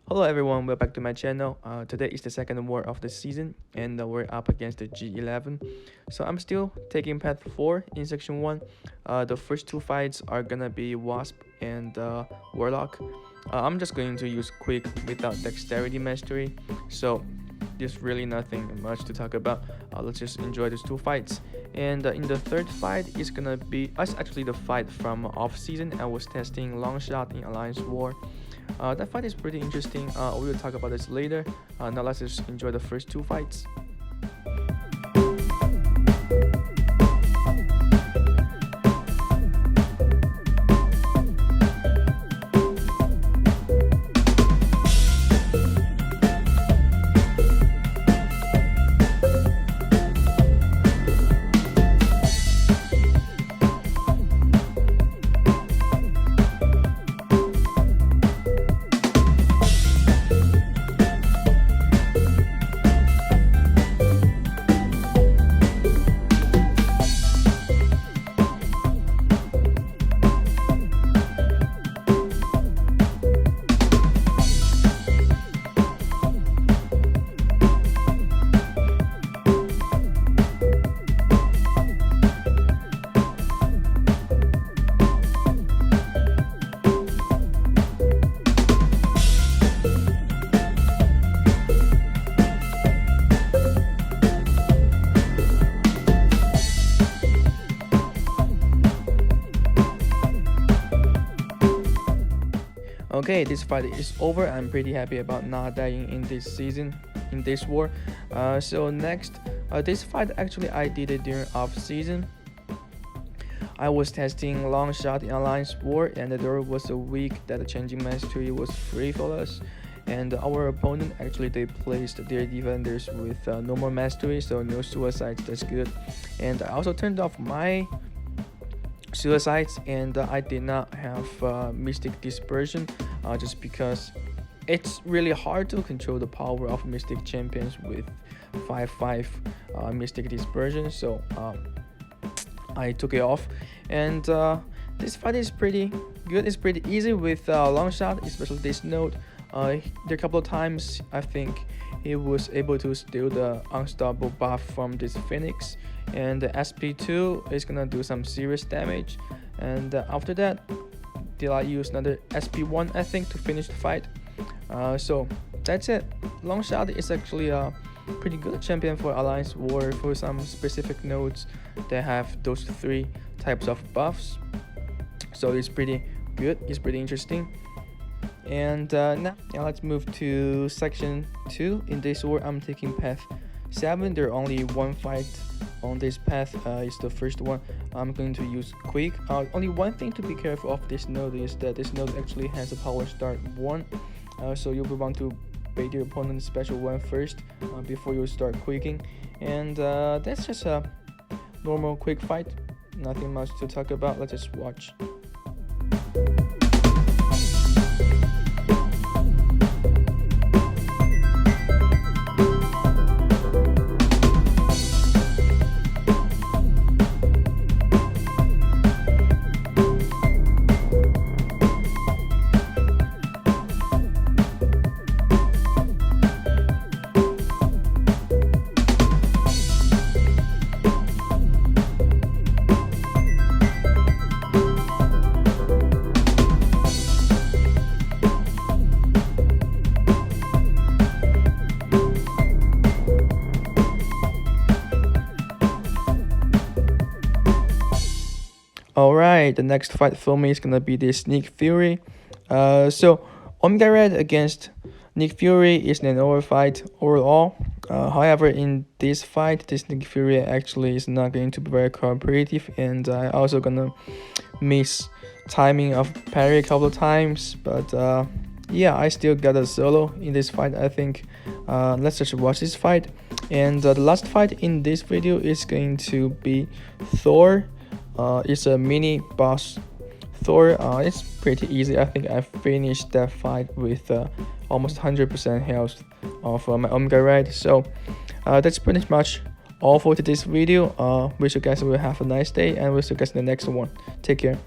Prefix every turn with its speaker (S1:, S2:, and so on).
S1: Hello everyone, welcome back to my channel. Today is the second war of the season and we're up against the G11. So I'm still taking path 4 in section 1. The first two fights are gonna be Wasp and Warlock. I'm just going to use quick without dexterity mastery. So there's really nothing much to talk about. Let's just enjoy these two fights. And in the third fight is gonna be actually the fight from off season. I was testing Longshot in Alliance War. That fight is pretty interesting. We will talk about this later. Now let's just enjoy the first two fights. Okay, this fight is over. I'm pretty happy about not dying in this season, in this war. So next, this fight actually I did it during off season. I was testing Longshot in Alliance War, and there was a week that the changing mastery was free for us. And our opponent actually they placed their defenders with normal mastery, so no suicides. That's good. And I also turned off my suicides, and I did not have Mystic Dispersion just because it's really hard to control the power of Mystic champions with 5/5 Mystic Dispersion, so I took it off. And this fight is pretty good. It's pretty easy with Longshot, especially this node. There are a couple of times I think he was able to steal the unstoppable buff from this Phoenix, and the SP2 is gonna do some serious damage. And after that, did I use another SP1 I think to finish the fight. So that's it. Longshot is actually a pretty good champion for Alliance War for some specific nodes that have those three types of buffs. So it's pretty good, it's pretty interesting. And now let's move to section 2. In this war I'm taking path 7. There are only one fight on this path. It's the first one. I'm going to use quick. Only one thing to be careful of this node is that this node actually has a power start 1. So you will want to bait your opponent's special 1 first before you start quicking. And that's just a normal quick fight. Nothing much to talk about. Let's just watch. Alright, the next fight for me is gonna be the Sneak Fury. So Omega Red against Nick Fury is an over fight overall. However, in this fight, this Sneak Fury actually is not going to be very cooperative, and I also gonna miss timing of parry a couple of times. But yeah, I still got a solo in this fight, I think. Let's just watch this fight. And the last fight in this video is going to be Thor. It's a mini boss Thor. It's pretty easy. I think I finished that fight with almost 100% health of my Omega Red. So that's pretty much all for today's video. Wish you guys will have a nice day, and we'll see you guys in the next one. Take care.